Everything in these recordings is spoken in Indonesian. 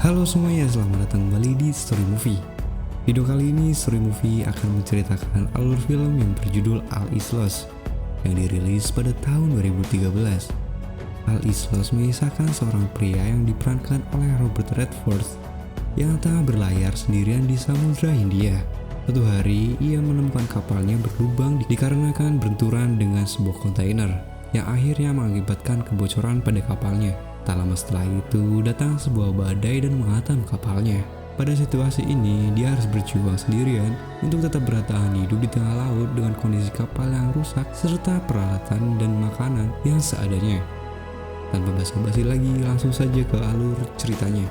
Halo semuanya, selamat datang kembali di Story Movie. Video kali ini Story Movie akan menceritakan alur film yang berjudul Al-Islos yang dirilis pada tahun 2013. Al-Islos mengisahkan seorang pria yang diperankan oleh Robert Redford yang tengah berlayar sendirian di Samudra Hindia. Suatu hari, ia menemukan kapalnya berlubang dikarenakan benturan dengan sebuah kontainer yang akhirnya mengakibatkan kebocoran pada kapalnya. Tak lama setelah itu, datang sebuah badai dan menghantam kapalnya. Pada situasi ini, dia harus berjuang sendirian untuk tetap bertahan hidup di tengah laut dengan kondisi kapal yang rusak serta peralatan dan makanan yang seadanya. Tanpa basa-basi lagi, langsung saja ke alur ceritanya.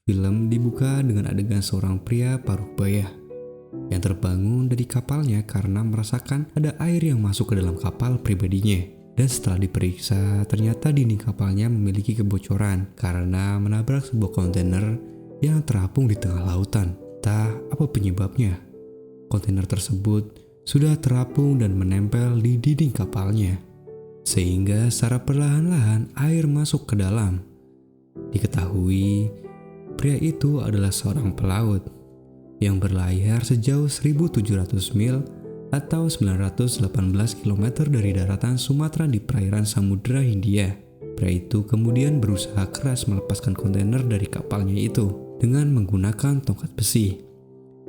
Film dibuka dengan adegan seorang pria paruh baya yang terbangun dari kapalnya karena merasakan ada air yang masuk ke dalam kapal pribadinya. Dan setelah diperiksa, ternyata dinding kapalnya memiliki kebocoran karena menabrak sebuah kontainer yang terapung di tengah lautan. Entah apa penyebabnya, kontainer tersebut sudah terapung dan menempel di dinding kapalnya, sehingga secara perlahan-lahan air masuk ke dalam. Diketahui, pria itu adalah seorang pelaut yang berlayar sejauh 1.700 mil atau 918 km dari daratan Sumatera di perairan Samudra Hindia. Pria itu kemudian berusaha keras melepaskan kontainer dari kapalnya itu dengan menggunakan tongkat besi.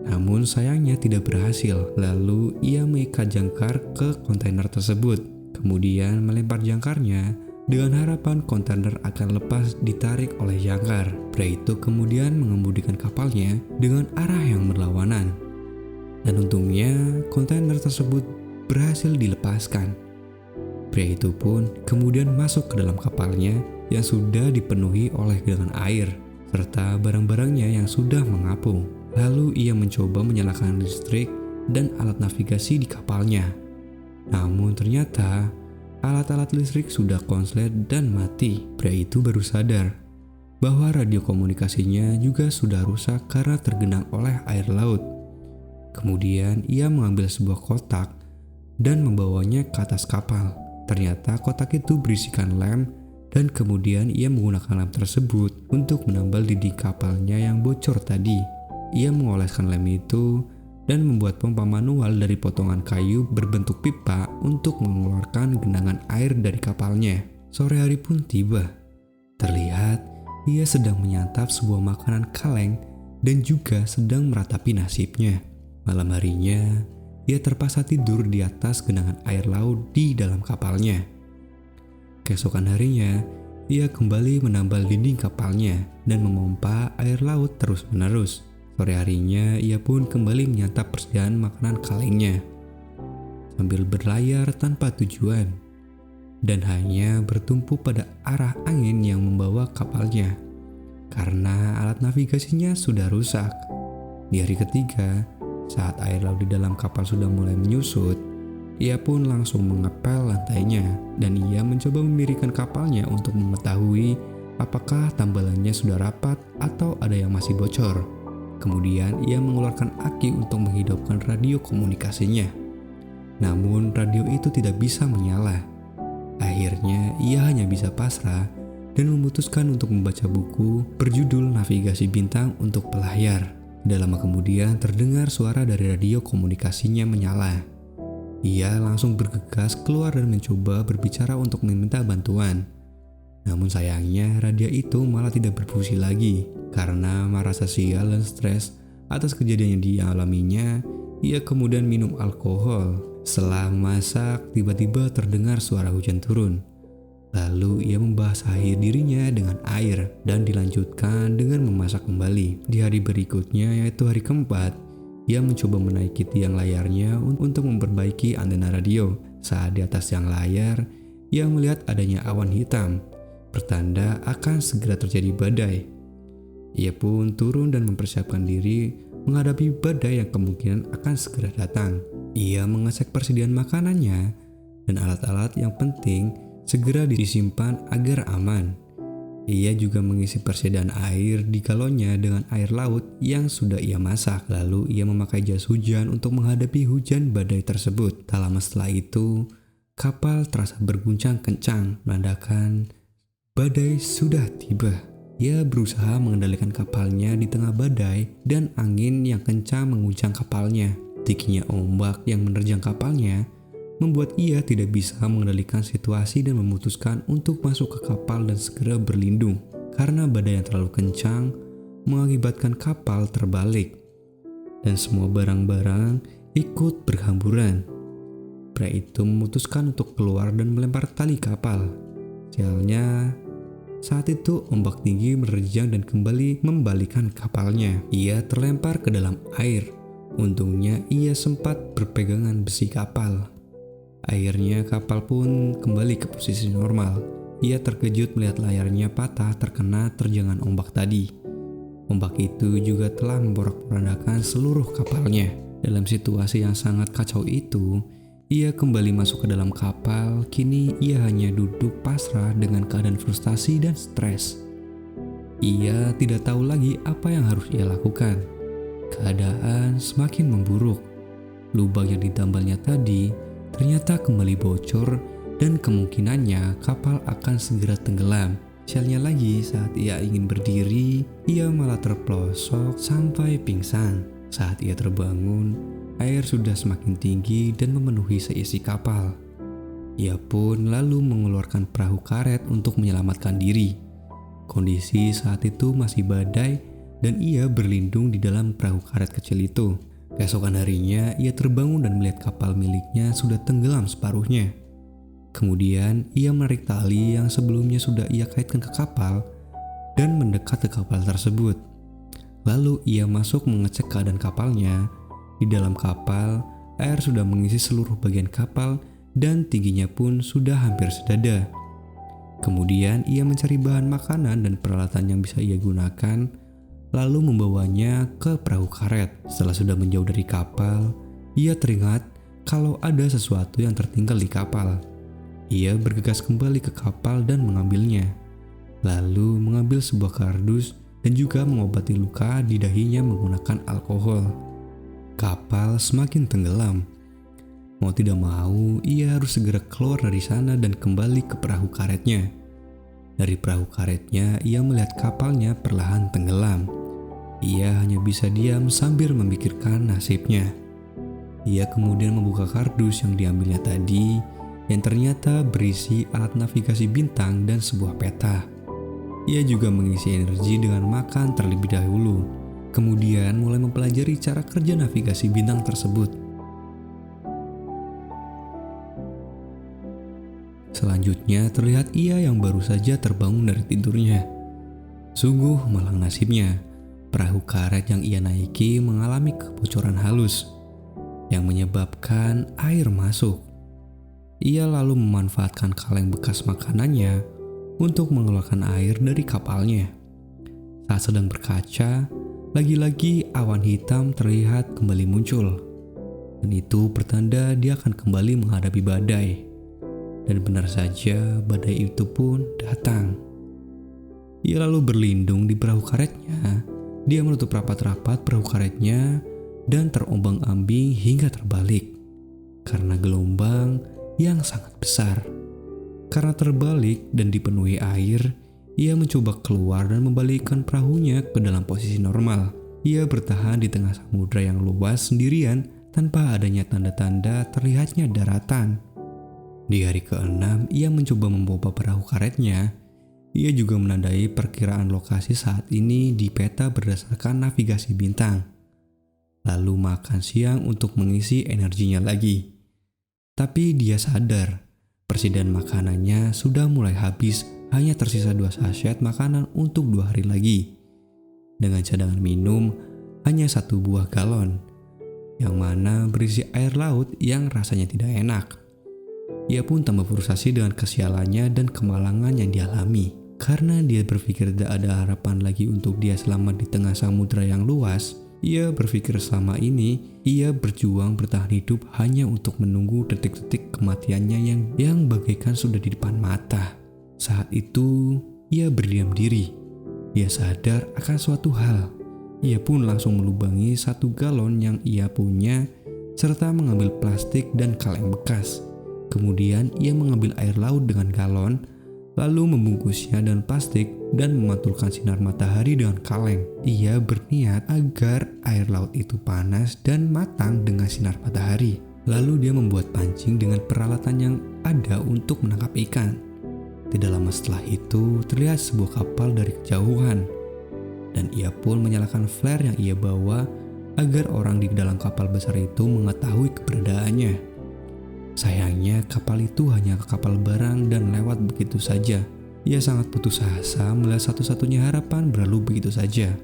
Namun sayangnya tidak berhasil. Lalu ia mengikat jangkar ke kontainer tersebut, kemudian melempar jangkarnya dengan harapan kontainer akan lepas ditarik oleh jangkar. Pria itu kemudian mengemudikan kapalnya dengan arah yang berlawanan. Dan untungnya kontainer tersebut berhasil dilepaskan. Pria itu pun kemudian masuk ke dalam kapalnya yang sudah dipenuhi oleh genangan air serta barang-barangnya yang sudah mengapung. Lalu ia mencoba menyalakan listrik dan alat navigasi di kapalnya. Namun ternyata alat-alat listrik sudah konslet dan mati. Pria itu baru sadar bahwa radio komunikasinya juga sudah rusak karena tergenang oleh air laut. Kemudian ia mengambil sebuah kotak dan membawanya ke atas kapal. Ternyata kotak itu berisikan lem dan kemudian ia menggunakan lem tersebut untuk menambal dinding kapalnya yang bocor tadi. Ia mengoleskan lem itu dan membuat pompa manual dari potongan kayu berbentuk pipa untuk mengeluarkan genangan air dari kapalnya. Sore hari pun tiba. Terlihat ia sedang menyantap sebuah makanan kaleng dan juga sedang meratapi nasibnya. Malam harinya, ia terpaksa tidur di atas genangan air laut di dalam kapalnya. Keesokan harinya, ia kembali menambal dinding kapalnya dan memompa air laut terus-menerus. Sore harinya, ia pun kembali menyantap persediaan makanan kalengnya sambil berlayar tanpa tujuan dan hanya bertumpu pada arah angin yang membawa kapalnya karena alat navigasinya sudah rusak. Di hari ketiga, saat air laut di dalam kapal sudah mulai menyusut, ia pun langsung mengepel lantainya dan ia mencoba memiringkan kapalnya untuk mengetahui apakah tambalannya sudah rapat atau ada yang masih bocor. Kemudian ia mengeluarkan aki untuk menghidupkan radio komunikasinya. Namun radio itu tidak bisa menyala. Akhirnya ia hanya bisa pasrah dan memutuskan untuk membaca buku berjudul Navigasi Bintang untuk Pelayar. Tidak lama kemudian terdengar suara dari radio komunikasinya menyala. Ia langsung bergegas keluar dan mencoba berbicara untuk meminta bantuan. Namun sayangnya radio itu malah tidak berfungsi lagi. Karena merasa sial dan stres atas kejadian yang dialaminya, ia kemudian minum alkohol. Setelah memasak, tiba-tiba terdengar suara hujan turun. Lalu ia membasahi dirinya dengan air dan dilanjutkan dengan memasak kembali. Di hari berikutnya, yaitu hari keempat, ia mencoba menaiki tiang layarnya untuk memperbaiki antena radio. Saat di atas tiang layar, ia melihat adanya awan hitam, pertanda akan segera terjadi badai. Ia pun turun dan mempersiapkan diri menghadapi badai yang kemungkinan akan segera datang. Ia mengecek persediaan makanannya dan alat-alat yang penting segera disimpan agar aman. Ia juga mengisi persediaan air di galonnya dengan air laut yang sudah ia masak. Lalu ia memakai jas hujan untuk menghadapi hujan badai tersebut. Tak lama setelah itu, kapal terasa berguncang kencang, menandakan badai sudah tiba. Ia berusaha mengendalikan kapalnya di tengah badai dan angin yang kencang mengguncang kapalnya. Tingginya ombak yang menerjang kapalnya membuat ia tidak bisa mengendalikan situasi dan memutuskan untuk masuk ke kapal dan segera berlindung. Karena badai yang terlalu kencang mengakibatkan kapal terbalik dan semua barang-barang ikut berhamburan. Pria itu memutuskan untuk keluar dan melempar tali kapal. Sialnya, saat itu ombak tinggi menerjang dan kembali membalikkan kapalnya. Ia terlempar ke dalam air. Untungnya ia sempat berpegangan besi kapal. Akhirnya kapal pun kembali ke posisi normal. Ia terkejut melihat layarnya patah terkena terjangan ombak tadi. Ombak itu juga telah memporak-porandakan seluruh kapalnya. Dalam situasi yang sangat kacau itu, ia kembali masuk ke dalam kapal. Kini ia hanya duduk pasrah dengan keadaan frustasi dan stres. Ia tidak tahu lagi apa yang harus ia lakukan. Keadaan semakin memburuk. Lubang yang ditambalnya tadi ternyata kembali bocor dan kemungkinannya kapal akan segera tenggelam. Sialnya lagi, saat ia ingin berdiri, ia malah terpelosok sampai pingsan. Saat ia terbangun, air sudah semakin tinggi dan memenuhi seisi kapal. Ia pun lalu mengeluarkan perahu karet untuk menyelamatkan diri. Kondisi saat itu masih badai dan ia berlindung di dalam perahu karet kecil itu. Keesokan harinya, ia terbangun dan melihat kapal miliknya sudah tenggelam separuhnya. Kemudian, ia menarik tali yang sebelumnya sudah ia kaitkan ke kapal dan mendekat ke kapal tersebut. Lalu, ia masuk mengecek keadaan kapalnya. Di dalam kapal, air sudah mengisi seluruh bagian kapal dan tingginya pun sudah hampir sedada. Kemudian, ia mencari bahan makanan dan peralatan yang bisa ia gunakan, lalu membawanya ke perahu karet. Setelah sudah menjauh dari kapal, ia teringat kalau ada sesuatu yang tertinggal di kapal. Ia bergegas kembali ke kapal dan mengambilnya. Lalu mengambil sebuah kardus dan juga mengobati luka di dahinya menggunakan alkohol. Kapal semakin tenggelam. Mau tidak mau, ia harus segera keluar dari sana dan kembali ke perahu karetnya. Dari perahu karetnya, ia melihat kapalnya perlahan tenggelam. Ia hanya bisa diam sambil memikirkan nasibnya. Ia kemudian membuka kardus yang diambilnya tadi, yang ternyata berisi alat navigasi bintang dan sebuah peta. Ia juga mengisi energi dengan makan terlebih dahulu, kemudian mulai mempelajari cara kerja navigasi bintang tersebut. Selanjutnya terlihat ia yang baru saja terbangun dari tidurnya. Sungguh malang nasibnya. Perahu karet yang ia naiki mengalami kebocoran halus yang menyebabkan air masuk. Ia lalu memanfaatkan kaleng bekas makanannya untuk mengeluarkan air dari kapalnya. Saat sedang berkaca, lagi-lagi awan hitam terlihat kembali muncul. Dan itu pertanda dia akan kembali menghadapi badai. Dan benar saja badai itu pun datang. Ia lalu berlindung di perahu karetnya. Dia menutup rapat-rapat perahu karetnya dan terombang-ambing hingga terbalik karena gelombang yang sangat besar. Karena terbalik dan dipenuhi air, ia mencoba keluar dan membalikkan perahunya ke dalam posisi normal. Ia bertahan di tengah samudra yang luas sendirian tanpa adanya tanda-tanda terlihatnya daratan. Di hari ke-6, ia mencoba membawa perahu karetnya. Ia juga menandai perkiraan lokasi saat ini di peta berdasarkan navigasi bintang. Lalu makan siang untuk mengisi energinya lagi. Tapi dia sadar, persediaan makanannya sudah mulai habis, hanya tersisa 2 sachet makanan untuk 2 hari lagi. Dengan cadangan minum hanya 1 buah galon, yang mana berisi air laut yang rasanya tidak enak. Ia pun tambah frustasi dengan kesialannya dan kemalangan yang dialami. Karena dia berpikir tidak ada harapan lagi untuk dia selamat di tengah samudra yang luas, Ia berpikir selama ini ia berjuang bertahan hidup hanya untuk menunggu detik-detik kematiannya yang bagaikan sudah di depan mata. Saat itu ia berdiam diri. Ia sadar akan suatu hal. Ia pun langsung melubangi 1 galon yang ia punya serta mengambil plastik dan kaleng bekas. Kemudian ia mengambil air laut dengan galon, lalu membungkusnya dengan plastik dan memantulkan sinar matahari dengan kaleng. Ia berniat agar air laut itu panas dan matang dengan sinar matahari. Lalu dia membuat pancing dengan peralatan yang ada untuk menangkap ikan. Tidak lama setelah itu terlihat sebuah kapal dari kejauhan, dan ia pun menyalakan flare yang ia bawa agar orang di dalam kapal besar itu mengetahui keberadaannya. Sayangnya kapal itu hanya kapal barang dan lewat begitu saja. Ia sangat putus asa melihat satu-satunya harapan berlalu begitu saja.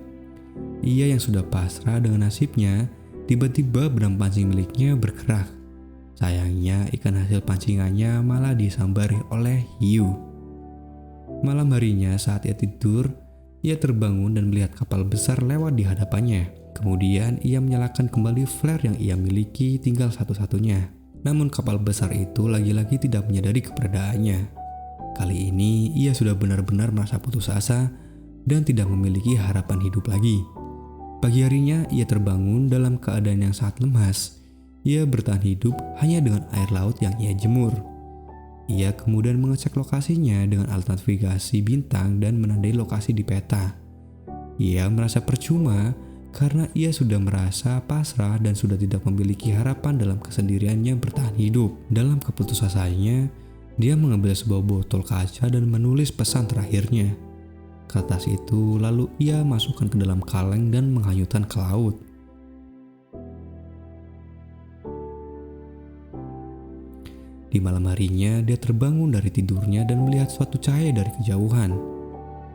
Ia yang sudah pasrah dengan nasibnya, tiba-tiba benang pancing miliknya bergerak. Sayangnya ikan hasil pancingannya malah disambari oleh hiu. Malam harinya saat ia tidur, ia terbangun dan melihat kapal besar lewat di hadapannya. Kemudian ia menyalakan kembali flare yang ia miliki tinggal satu-satunya. Namun kapal besar itu lagi-lagi tidak menyadari keberadaannya. Kali ini ia sudah benar-benar merasa putus asa dan tidak memiliki harapan hidup lagi. Pagi harinya ia terbangun dalam keadaan yang sangat lemas. Ia bertahan hidup hanya dengan air laut yang ia jemur. Ia kemudian mengecek lokasinya dengan alat navigasi bintang dan menandai lokasi di peta. Ia merasa percuma karena ia sudah merasa pasrah dan sudah tidak memiliki harapan dalam kesendiriannya bertahan hidup. Dalam keputusasanya, dia mengambil sebuah botol kaca dan menulis pesan terakhirnya. Kertas itu lalu ia masukkan ke dalam kaleng dan menghanyutkan ke laut. Di malam harinya, dia terbangun dari tidurnya dan melihat suatu cahaya dari kejauhan.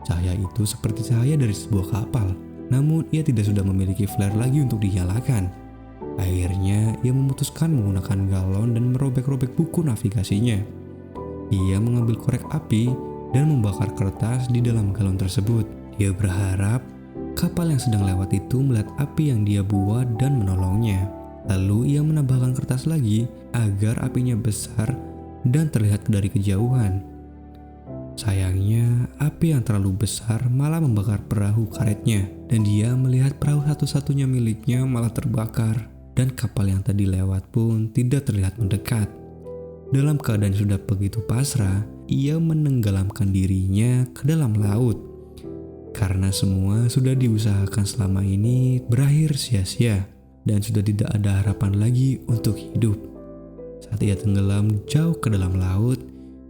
Cahaya itu seperti cahaya dari sebuah kapal. Namun ia tidak sudah memiliki flare lagi untuk dinyalakan. Akhirnya ia memutuskan menggunakan galon dan merobek-robek buku navigasinya. Ia mengambil korek api dan membakar kertas di dalam galon tersebut. Dia berharap kapal yang sedang lewat itu melihat api yang dia buat dan menolongnya. Lalu ia menambahkan kertas lagi agar apinya besar dan terlihat dari kejauhan. Sayangnya, api yang terlalu besar malah membakar perahu karetnya, dan dia melihat perahu satu-satunya miliknya malah terbakar, dan kapal yang tadi lewat pun tidak terlihat mendekat. Dalam keadaan sudah begitu pasrah, ia menenggelamkan dirinya ke dalam laut. Karena semua sudah diusahakan selama ini berakhir sia-sia, dan sudah tidak ada harapan lagi untuk hidup. Saat ia tenggelam jauh ke dalam laut,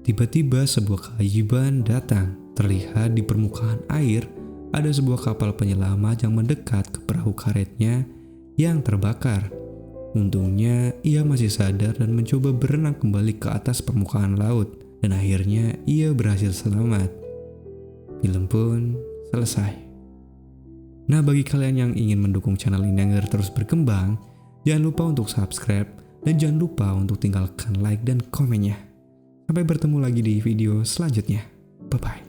tiba-tiba sebuah keajaiban datang. Terlihat di permukaan air ada sebuah kapal penyelamat yang mendekat ke perahu karetnya yang terbakar. Untungnya ia masih sadar dan mencoba berenang kembali ke atas permukaan laut, dan akhirnya ia berhasil selamat. Film pun selesai. Nah, bagi kalian yang ingin mendukung channel ini agar terus berkembang, jangan lupa untuk subscribe dan jangan lupa untuk tinggalkan like dan komennya. Sampai bertemu lagi di video selanjutnya. Bye-bye.